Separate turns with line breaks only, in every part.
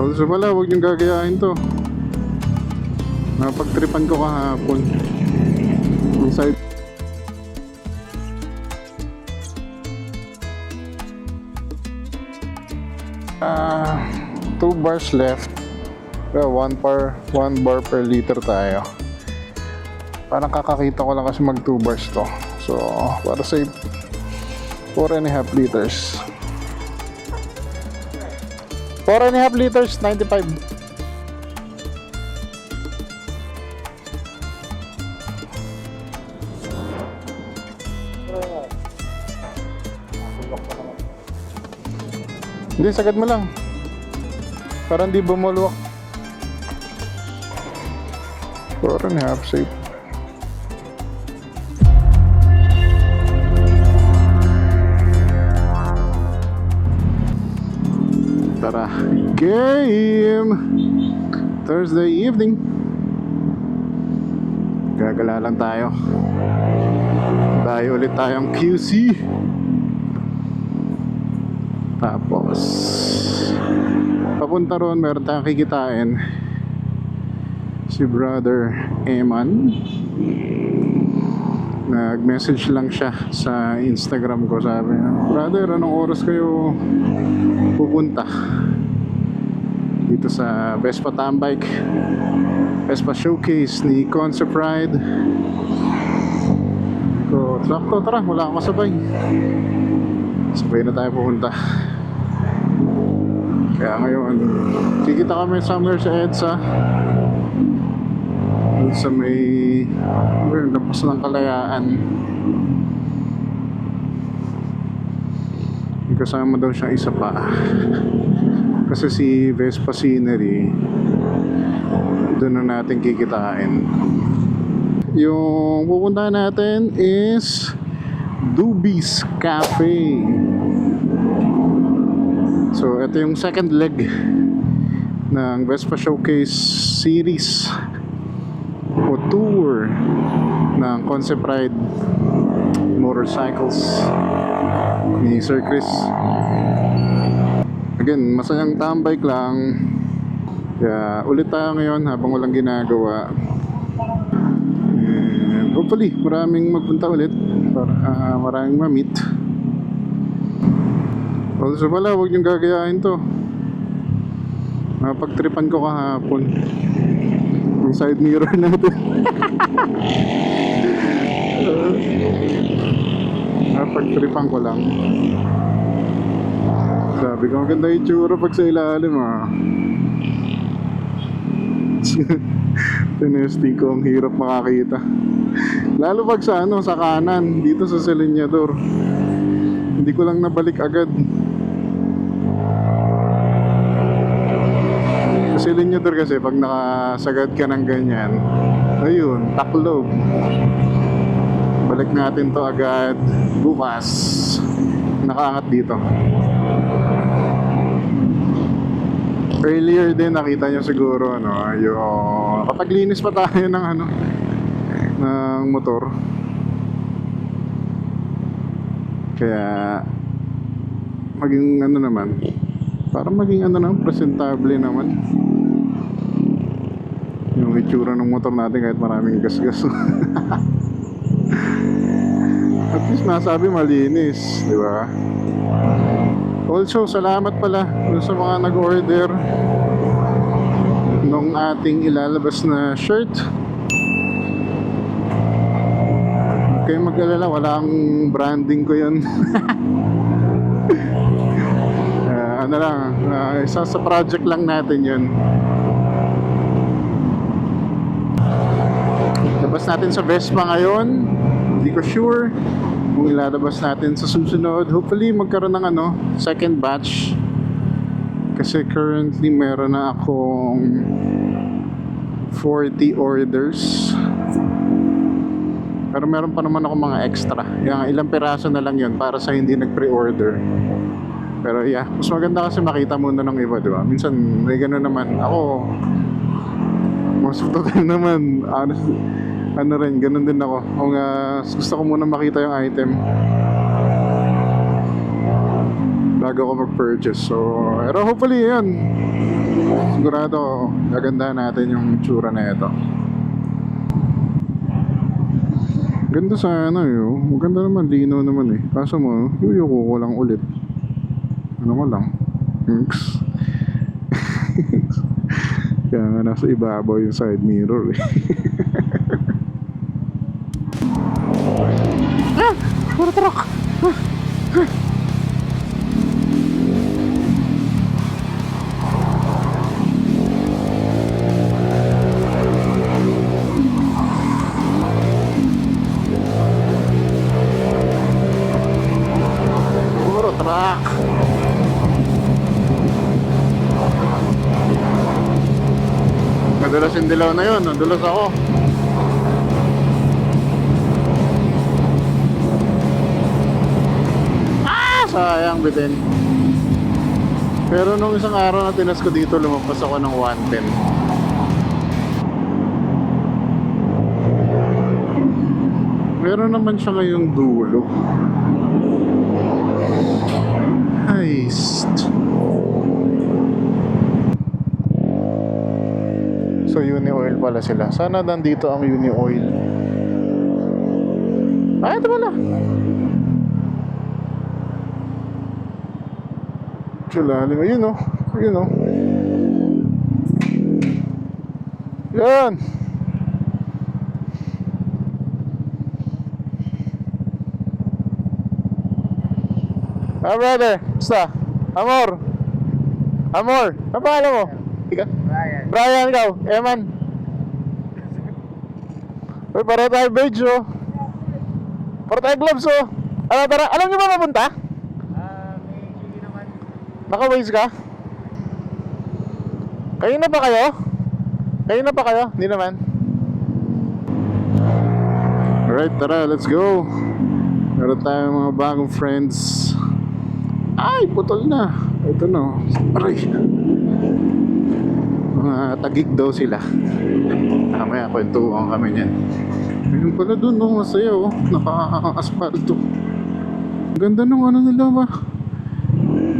Also pala, huwag niyong gagayahin to. Napagtripan ko kahapon. Ang side. 2 bars left. Well, 1 bar per liter tayo. Parang kakakita ko lang kasi mag 2 bars to. So, para sa 4.5 liters. 4.5 liters, 95. Hindi, sagad mo lang. Para hindi bumulwak. 4.5 safe. Tara, game! Thursday evening. Gagala lang tayo. Tayo ulit tayong QC. Tapos papunta ron, meron tayong kikitain. Si Brother Eman. Nag-message lang siya sa Instagram ko. Sabi niya, brother, anong oras kayo pupunta dito sa Vespa Tambike, Vespa Showcase ni Concept Ride? So, sakto, tara, wala akong kasabay. Sabay na tayo pupunta. Kaya ngayon, kikita kami somewhere sa EDSA. Sa may labas ng Kalayaan. May kasama daw siyang isa pa. Kasi si Vespa Scenery, doon na natin kikitain. Yung pupuntahan natin is Dubis Cafe. So ito yung second leg ng Vespa Showcase series o tour ng Concept Ride Motorcycles ni Sir Chris. Again, masayang tambike lang. Kaya ulit tayo ngayon habang walang ginagawa. And hopefully maraming magpunta ulit para maraming ma-meet. Also pala, huwag niyong gagayahin to. Napagtripan ko kahapon yung side mirror natin. Napagtripan ko lang. Sabi ko, maganda yung tsura pag sa ilalim Tinesting ko, ang hirap makakita. Lalo pag sa sa kanan, dito sa silinyador. Hindi ko lang nabalik agad. Sa silinyador kasi pag nakasagad ka ng ganyan, ayun, taklob. Balik natin to agad bukas. Nakaangat dito. Earlier din nakita nyo siguro yung kapaglinis pa tayo ng ng motor. Kaya maging naman, para maging presentable naman yung itsura ng motor natin kahit maraming gas-gas. At least nasabi malinis, di ba? Also, salamat pala sa mga nag-order nung ating ilalabas na shirt. Huwag kayong mag-alala, walang branding ko yun. Isa sa project lang natin yun. Labas natin sa Vespa ngayon. Hindi ko sure kung ilalabas natin sa susunod. Hopefully magkaroon ng second batch. Kasi currently meron na akong 40 orders. Pero meron pa naman ako mga extra. Yung ilang piraso na lang yun para sa hindi nag-pre-order. Pero yeah, mas maganda kasi makita muna ng iba, di ba? Minsan may gano'n naman. Ako, most of the time naman, ano rin, ganun din ako. Kung gusto ko muna makita yung item bago ako mag-purchase. So, pero hopefully yun, sigurado gagandahan natin yung tsura na ito. Ganda sana yun. Maganda naman, lino naman eh. Kaso mo, yuyuko ko lang ulit. Ano ko lang, thanks. Kaya nga nasa ibabaw yung side mirror eh. Puro truck! Puro truck! Nadulas yung dilaw na yun, nadulas ako. Sayang bitin. Pero nung isang araw na tinas ko dito, lumabas ako ng 110. Meron naman siya ngayong dulo. Heist. So Uni Oil pala sila. Sana nandito ang Uni Oil. Ah, ito pala. Chulaling. Ayun o. Ayun o. Yan. Ah, brother. Basta. Amor. Amor. Ano pangalan mo? Ikaw?
Brian.
Brian, ikaw. Eman. Uy, para tayo beige oh. Para tayo gloves oh. Ano, tara. Alam niyo ba mapunta?
May hindi naman.
Naka-waze ka? Kayo na ba kayo? Kayo na ba kayo? Hindi naman. Alright, tara, let's go. Meron tayong mga bagong friends. Ay, putol na. Ito no. Aray. Mga tagig daw sila. Mamaya, kwentuhan kami niyan. Ayun pala dun, no? Masaya, oh. Naka-asfalto. Ganda nung ano nila ba?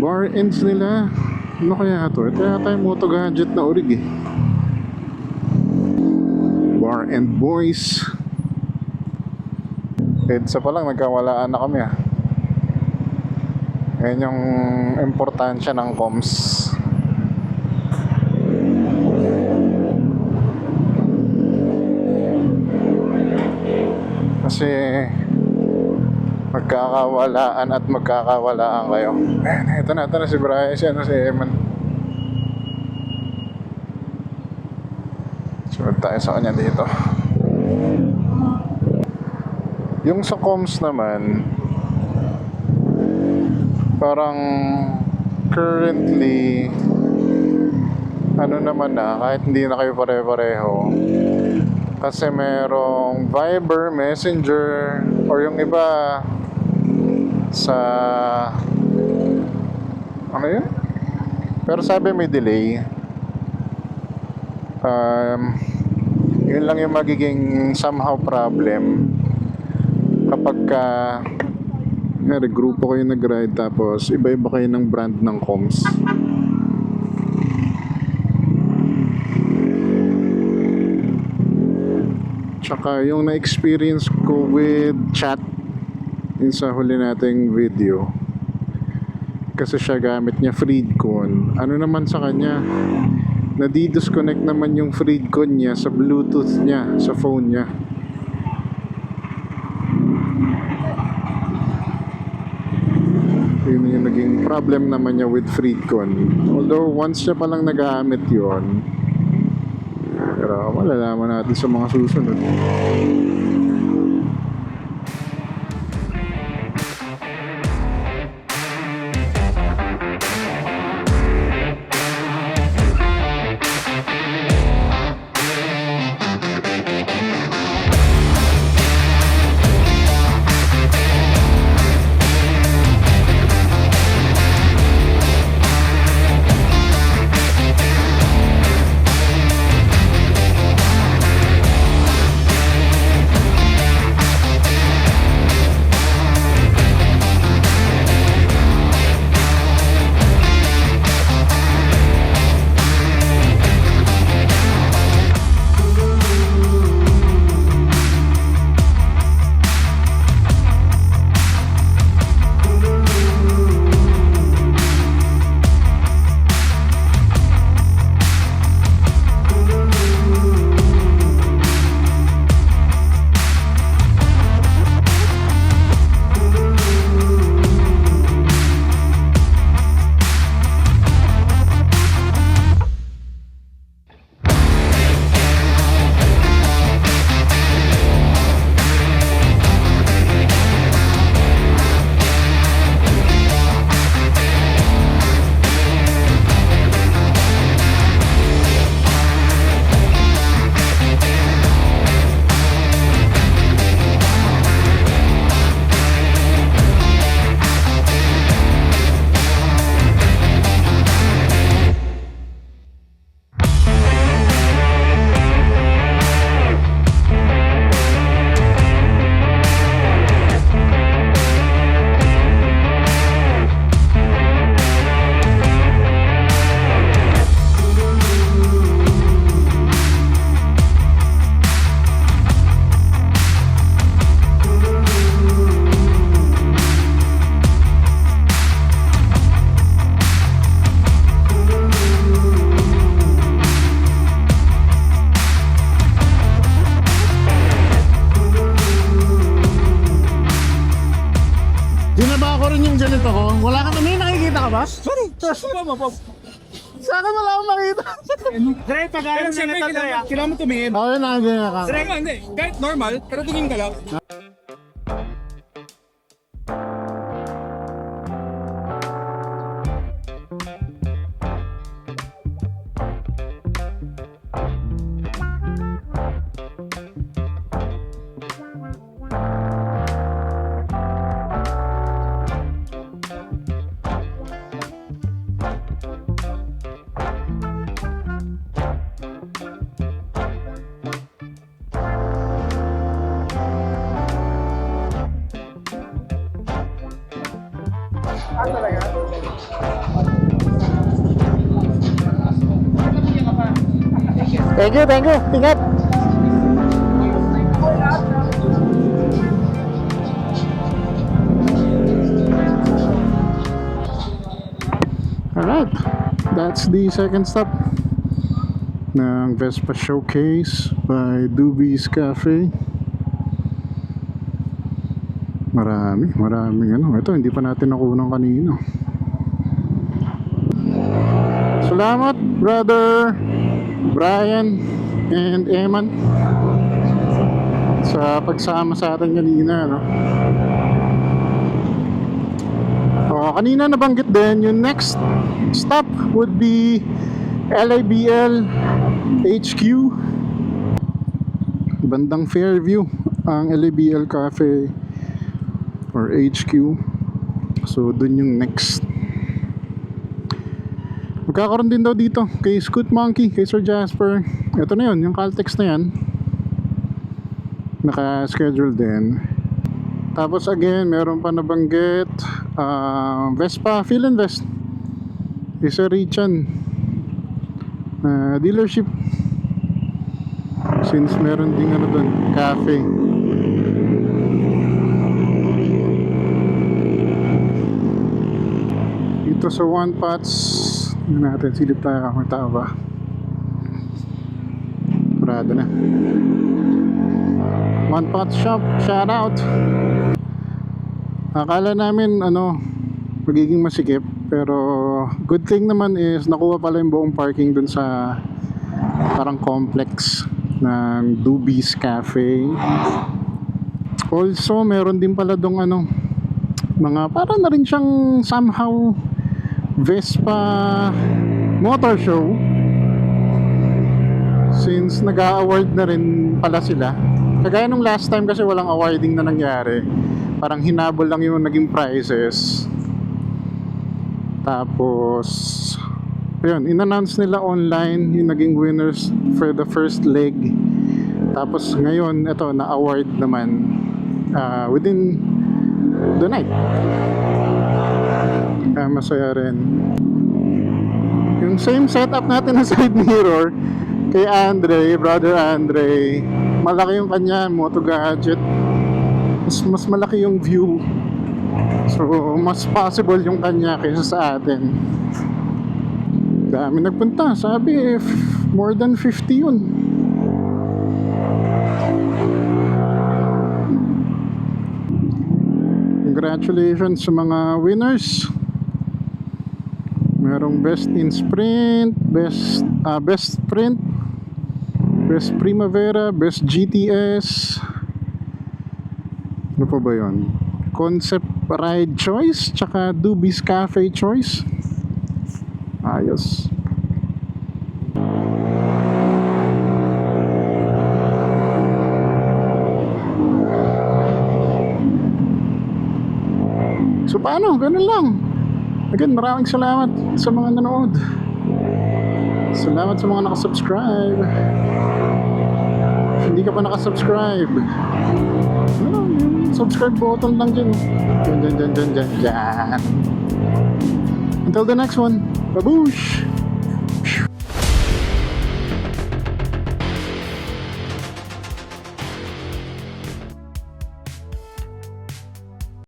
Bar ends nila. Ano kaya ito? Ito yata yung Moto Gadget na orig eh. Bar End Boys. EDSA pa lang, nagkawalaan na kami ah. Yan yung importansya ng comms. Kasi magkakawalaan at magkakawalaan kayo. Ito na si Brian, si Eman. Sunod tayo sa kanya dito. Yung sa comms naman, parang currently ano naman na, kahit hindi na kayo pare-pareho, kasi merong Viber, Messenger, or yung iba sa ano yun? Pero sabi may delay. Yun lang yung magiging somehow problem kapag grupo kayo nag-ride tapos iba-iba kayo ng brand ng comms. Tsaka yung na-experience ko with chat yun sa huli nating video, kasi siya gamit niya Freedcon. Ano naman sa kanya, nadi-disconnect naman yung Freedcon niya sa Bluetooth niya sa phone niya. Yun yung naging problem naman niya with Freedcon. Although once siya palang nagamit yun, pero malalaman natin sa mga susunod. ganito ko. Wala ka may nakikita ka ba?
Sorry!
Sa akin wala akong makita.
Dre, pag-aaral na
Siyempre,
nito, Dre.
kailangan mo tumingin.
Ako yun nakaganyan ka.
Tama, hindi. Kahit normal, pero tumingin ka lang.
Thank you, thank you. Ingat. Alright, that's the second stop ng Vespa Showcase by Doobie's Cafe. Maraming ano. Ito, hindi pa natin nakunan kanina. Salamat, brother Brian and Eman, sa pagsama sa atin kanina, no? Kanina nabanggit din yung next stop would be LABL HQ, bandang Fairview ang LABL Cafe or HQ. So dun yung next. Magkakaroon din daw dito kay Scoot Monkey, kay Sir Jasper. Ito na yun, yung Caltex na yan, naka-schedule din. Tapos again, meron pa nabanggit Vespa Fill and Vest, isa Richan dealership, since meron ding ano dun, cafe. Dito sa One Pots natin, silip tayo kung tao ba. Parada na. One Pot Shop, shout out. Akala namin ano, magiging masikip, pero good thing naman is nakuha pala yung buong parking dun sa parang complex ng Doobie's Cafe. Also meron din pala dong ano, mga parang na rin siyang somehow Vespa motor show, since nag-a-award na rin pala sila. Kagaya nung last time kasi walang awarding na nangyari, parang hinabol lang yung naging prizes. Tapos ayun, in-announce nila online yung naging winners for the first leg. Tapos ngayon ito, na-award naman within the night. Masaya rin. Yung same setup natin na side mirror kay Andre, brother Andre, malaki yung kanya Moto Gadget, mas malaki yung view, so mas possible yung kanya kaysa sa atin. Dami nagpunta, sabi more than 50 yun. Congratulations sa mga winners. Merong best in sprint, best sprint, best primavera, best GTS. Ano pa ba yun? Concept ride choice, tsaka Doobie's Cafe choice. Ayos. So paano? Ganun lang. Again, maraming salamat sa mga nanood. Salamat sa mga nakasubscribe. If hindi ka pa nakasubscribe, subscribe button lang dyan. Dyan. Until the next one, baboosh!